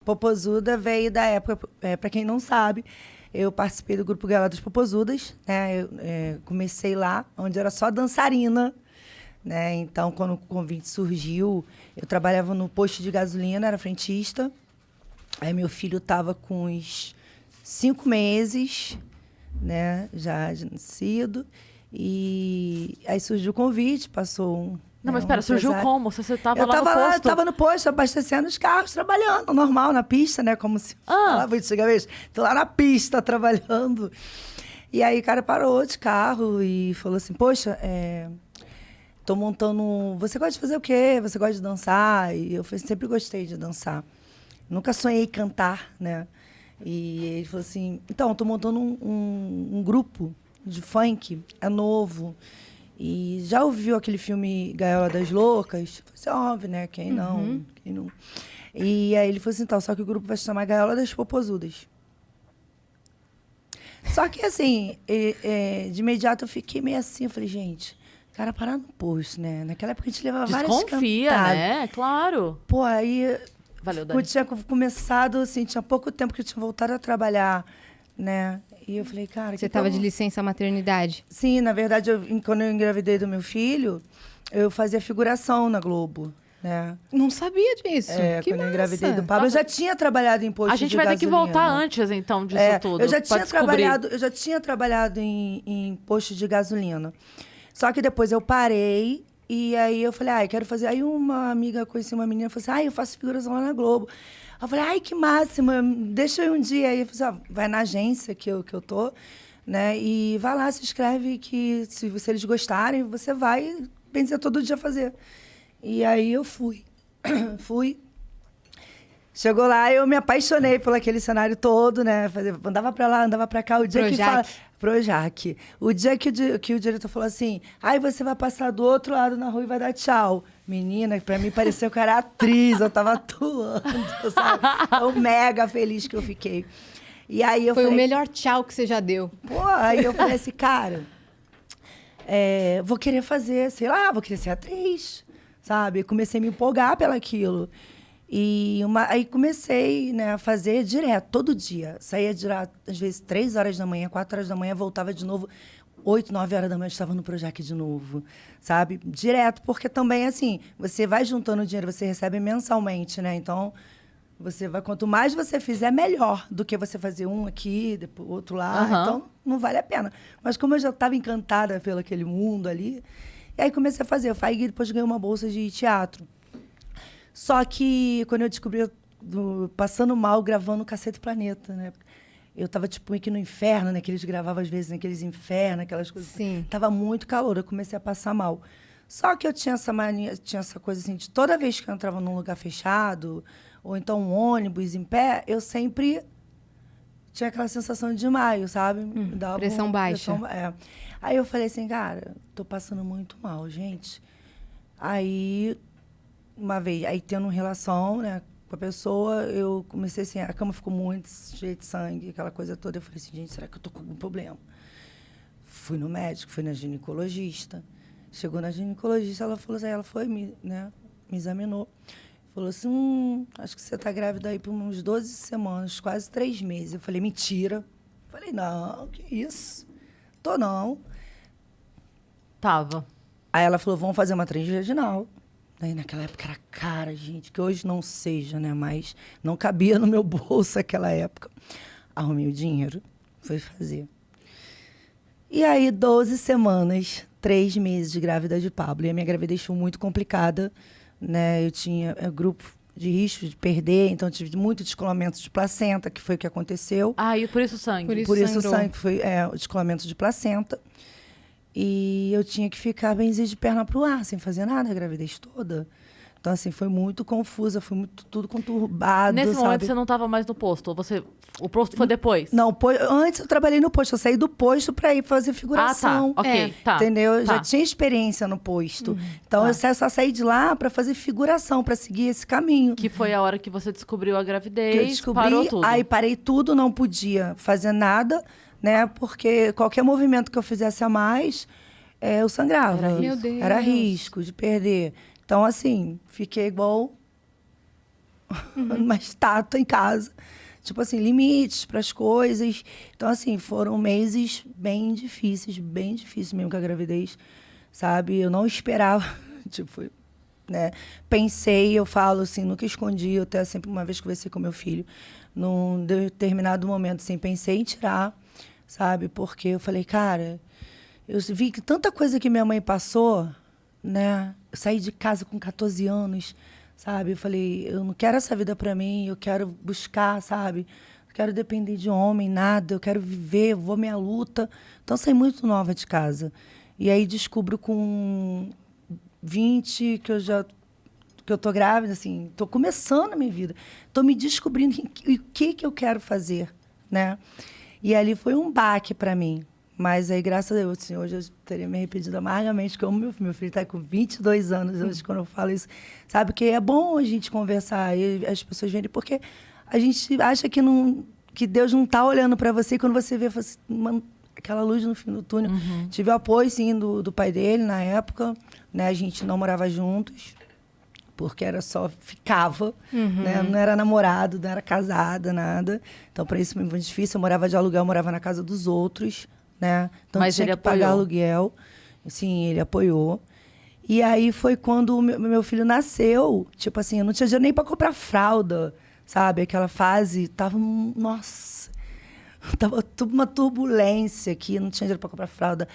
Popozuda veio da época, para quem não sabe, eu participei do grupo Gaiola das Popozudas, né? Eu comecei lá, onde era só dançarina, né? Então, quando o convite surgiu, eu trabalhava no posto de gasolina, era frentista. Aí meu filho estava com uns 5 meses, né? Já de nascido. E aí surgiu o convite, passou um... Não, mas espera, surgiu como? Você estava lá no posto? Eu estava no posto, abastecendo os carros, trabalhando, normal, na pista, né? Como se falava antigamente. Estou lá na pista, trabalhando. E aí o cara parou de carro e falou assim, poxa, tô montando... Você gosta de fazer o quê? Você gosta de dançar? E eu sempre gostei de dançar. Nunca sonhei em cantar, né? E ele falou assim, então, tô montando um grupo de funk, é novo... E já ouviu aquele filme Gaiola das Loucas? Você óbvio, né? Quem não? Quem não? E aí ele falou assim, então, só que o grupo vai se chamar Gaiola das Popozudas. Só que, assim, de imediato eu fiquei meio assim, eu falei, gente, cara, parar no posto, né? Naquela época a gente levava várias cantadas. Desconfia, né? Claro. Pô, aí... Valeu, Dani. Eu tinha começado, assim, tinha pouco tempo que eu tinha voltado a trabalhar, né? E eu falei, cara... Você estava de licença maternidade? Sim, na verdade, quando eu engravidei do meu filho, eu fazia figuração na Globo, né? Não sabia disso. Que quando eu massa. engravidei do Pablo, eu já tinha trabalhado em posto de gasolina. A gente vai ter que voltar antes, então, disso tudo. Eu já tinha trabalhado em posto de gasolina. Só que depois eu parei e aí eu falei, eu quero fazer... Aí uma amiga, conheci uma menina, falou assim, eu faço figuração lá na Globo. Eu falei, que máximo, deixa eu ir um dia. Aí eu falei assim, vai na agência que eu tô, né? E vai lá, se inscreve, que se eles gostarem, você vai, pensa todo dia fazer. E aí eu fui. Chegou lá, eu me apaixonei por aquele cenário todo, né? Andava pra lá, andava pra cá. O dia Projac. O dia que o diretor falou assim, você vai passar do outro lado na rua e vai dar tchau. Menina, pra mim pareceu que eu era atriz, eu tava atuando, sabe? Tão mega feliz que eu fiquei. E aí eu falei, o melhor tchau que você já deu. Pô, aí eu falei assim, cara, vou querer fazer, sei lá, vou querer ser atriz, sabe? Comecei a me empolgar pelaquilo. E aí comecei, né, a fazer direto, todo dia. Saía direto, às vezes, 3 horas da manhã, 4 horas da manhã, voltava de novo. 8, 9 horas da manhã, eu estava no Projac de novo, sabe? Direto, porque também, assim, você vai juntando dinheiro, você recebe mensalmente, né? Então, quanto mais você fizer, melhor do que você fazer um aqui, depois outro lá. Então, não vale a pena. Mas como eu já estava encantada pelo aquele mundo ali, e aí comecei a fazer. E depois ganhei uma bolsa de teatro. Só que, quando eu descobri, passando mal, gravando Cacete Planeta, né? Eu tava, tipo, meio que no inferno, né? Que eles gravavam, às vezes, naqueles infernos, aquelas coisas. Sim. Tava muito calor, eu comecei a passar mal. Só que eu tinha essa mania, tinha essa coisa assim, de toda vez que eu entrava num lugar fechado, ou então um ônibus em pé, eu sempre tinha aquela sensação de desmaio, sabe? Me dava pressão baixa. Aí eu falei assim, cara, tô passando muito mal, gente. Aí, uma vez, tendo relação, né, com a pessoa, eu comecei assim, a cama ficou muito cheia de sangue, aquela coisa toda. Eu falei assim, gente, será que eu tô com algum problema? Fui no médico, fui na ginecologista. Chegou na ginecologista, ela falou assim, ela foi, me examinou. Falou assim, acho que você tá grávida aí por uns 12 semanas, quase 3 meses. Eu falei, mentira. Falei, não, que isso? Tô não. Tava. Aí ela falou, vamos fazer uma transvaginal. Daí naquela época era cara, gente, que hoje não seja, né? Mas não cabia no meu bolso naquela época. Arrumei o dinheiro, fui fazer. E aí, 12 semanas, 3 meses de grávida de Pablo. E a minha gravidez foi muito complicada, né? Eu tinha grupo de risco de perder, então tive muito descolamento de placenta, que foi o que aconteceu. E por isso o sangue. Por isso o sangue, foi o descolamento de placenta. E eu tinha que ficar benzer de perna pro ar, sem fazer nada a gravidez toda. Então, assim, foi muito confusa, foi tudo conturbado, Nesse sabe? momento, você não estava mais no posto? O posto foi depois? Não, antes eu trabalhei no posto. Eu saí do posto para ir fazer figuração. Tá. Ok, tá. Entendeu? Eu tá. já tinha experiência no posto. Então, eu só saí de lá para fazer figuração, para seguir esse caminho. Que foi a hora que você descobriu a gravidez, que eu descobri, parou tudo. Aí parei tudo, não podia fazer nada, né? Porque qualquer movimento que eu fizesse a mais, eu sangrava. Era risco. Meu Deus. Era risco de perder. Então, assim, fiquei igual uma estátua em casa. Tipo assim, limites para as coisas. Então, assim, foram meses bem difíceis mesmo com a gravidez, sabe? Eu não esperava, tipo, né? Pensei, eu falo assim, nunca escondi, eu até sempre uma vez conversei com meu filho, num determinado momento, assim, pensei em tirar, sabe? Porque eu falei, cara, eu vi que tanta coisa que minha mãe passou, né? Eu saí de casa com 14 anos, sabe? Eu falei, eu não quero essa vida para mim, eu quero buscar, sabe? Eu quero depender de homem, nada, eu quero viver, vou minha luta. Então, saí muito nova de casa. E aí descubro com 20 que eu tô grávida, assim, tô começando a minha vida. Tô me descobrindo o que eu quero fazer, né? E ali foi um baque para mim. Mas aí, graças a Deus, assim, hoje eu teria me arrependido amargamente, que eu amo meu filho está com 22 anos, hoje, quando eu falo isso. Sabe, que é bom a gente conversar e as pessoas verem, porque a gente acha que Deus não está olhando para você, e quando você vê aquela luz no fim do túnel. Tive o apoio, sim, do pai dele, na época, né? A gente não morava juntos, porque era só, ficava, né? Não era namorado, não era casada, nada. Então, para isso foi muito difícil. Eu morava de aluguel, eu morava na casa dos outros, né? Então, mas tinha ele que pagar apoiou. aluguel. Sim, ele apoiou. E aí foi quando o meu filho nasceu. Tipo assim, eu não tinha dinheiro nem para comprar fralda, sabe? Aquela fase, tava, nossa, tava tudo uma turbulência aqui, não tinha dinheiro para comprar fralda.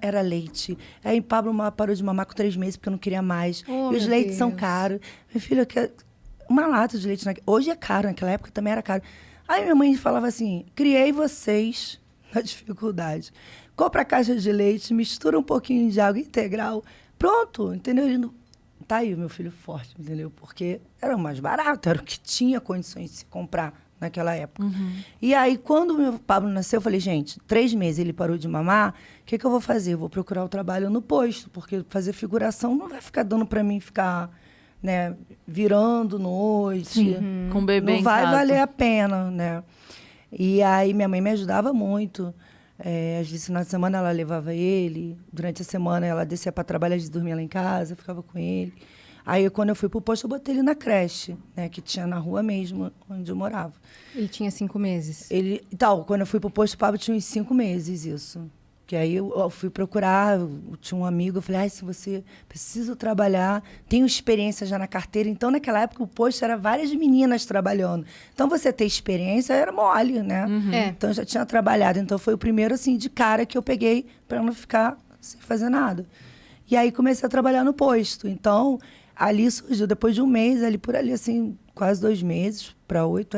Era leite. Aí Pablo parou de mamar com 3 meses, porque eu não queria mais. Oh, e os meu leites são Deus. caros. Meu filho, uma lata de leite, hoje é caro, naquela época também era caro. Aí minha mãe falava assim, criei vocês na dificuldade. Compra a caixa de leite, mistura um pouquinho de água integral, pronto, entendeu? Ele não... Tá aí o meu filho forte, entendeu? Porque era o mais barato, era o que tinha condições de se comprar naquela época. E aí, quando o meu Pablo nasceu, eu falei, gente, 3 meses ele parou de mamar, o que eu vou fazer? Eu vou procurar o trabalho no posto, porque fazer figuração não vai ficar dando para mim ficar, né, virando noite. Com o bebê Não em vai casa. valer a pena, né? E aí minha mãe me ajudava muito. Às vezes, no final de semana, ela levava ele. Durante a semana, ela descia para trabalhar, de dormia lá em casa, ficava com ele. Aí, quando eu fui pro posto, eu botei ele na creche, né? Que tinha na rua mesmo, onde eu morava. Ele tinha 5 meses. Então, quando eu fui pro posto, o Pablo tinha uns 5 meses, isso. Que aí eu fui procurar, eu tinha um amigo, eu falei, se você precisa trabalhar, tenho experiência já na carteira. Então, naquela época, o posto era várias meninas trabalhando. Então, você ter experiência era mole, né? É. Então, eu já tinha trabalhado. Então, foi o primeiro, assim, de cara que eu peguei para não ficar sem fazer nada. E aí, comecei a trabalhar no posto. Então, ali surgiu, depois de um mês, ali por ali, assim, quase 2 meses, para 8,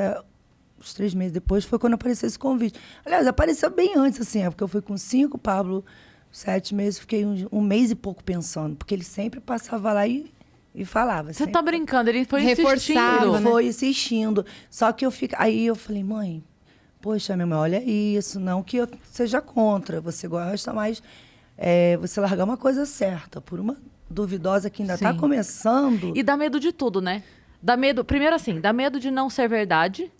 uns 3 meses depois, foi quando apareceu esse convite. Aliás, apareceu bem antes, assim, porque eu fui com 5, Pablo, 7 meses, fiquei um mês e pouco pensando, porque ele sempre passava lá e falava. Você tá brincando, ele foi Reforçava, insistindo. né? Foi insistindo. Só que aí eu falei, mãe, poxa, minha mãe, olha isso, não que eu seja contra, você gosta, mas você largar uma coisa certa por uma duvidosa que ainda está Sim. começando. E dá medo de tudo, né? Dá medo, primeiro assim, dá medo de não ser verdade,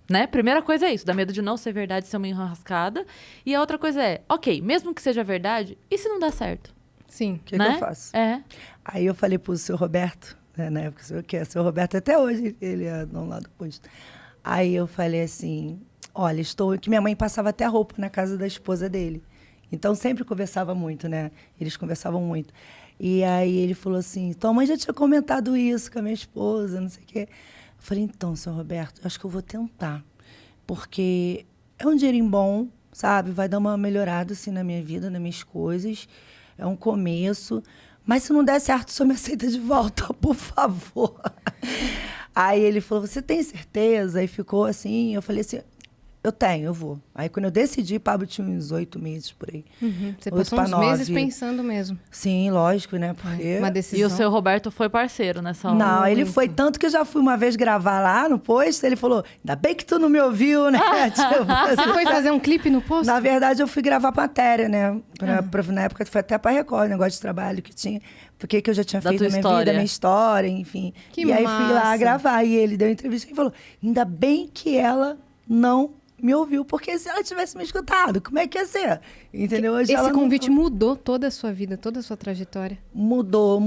né? Primeira coisa é isso, dá medo de não ser verdade, ser uma enrascada. E a outra coisa é, ok, mesmo que seja verdade, e se não der certo? Sim. O que né? eu faço? É. Aí eu falei pro seu Roberto, né, na época, o seu Roberto, até hoje, ele é dono lá do posto. Aí eu falei assim, olha, que minha mãe passava até roupa na casa da esposa dele. Então sempre conversava muito, né? Eles conversavam muito. E aí ele falou assim, tua mãe já tinha comentado isso com a minha esposa, não sei o quê. Eu falei, então, seu Roberto, acho que eu vou tentar. Porque é um dinheirinho bom, sabe? Vai dar uma melhorada, assim, na minha vida, nas minhas coisas. É um começo. Mas se não der certo, o senhor me aceita de volta, por favor. Aí ele falou, você tem certeza? Aí ficou assim, eu falei assim, eu vou. Aí quando eu decidi, Pablo tinha uns 8 meses por aí. Você 8 passou pra uns 9. meses pensando mesmo. Sim, lógico, né? Porque... Uma E decisão. o seu Roberto foi parceiro nessa hora. Não, ele Muito. foi tanto que eu já fui uma vez gravar lá no posto, ele falou, ainda bem que tu não me ouviu, né? Tipo, Você foi fazer um clipe no posto? na verdade, eu fui gravar matéria, né? Na época, foi até para Record, negócio de trabalho que tinha. Porque que eu já tinha Da feito tua na minha história. vida, minha história, enfim. Que e aí fui lá massa. gravar. E ele deu entrevista e falou, ainda bem que ela não me ouviu, porque se ela tivesse me escutado, como é que ia ser? Entendeu? Hoje ela Esse não- convite mudou toda a sua vida, toda a sua trajetória. mudou.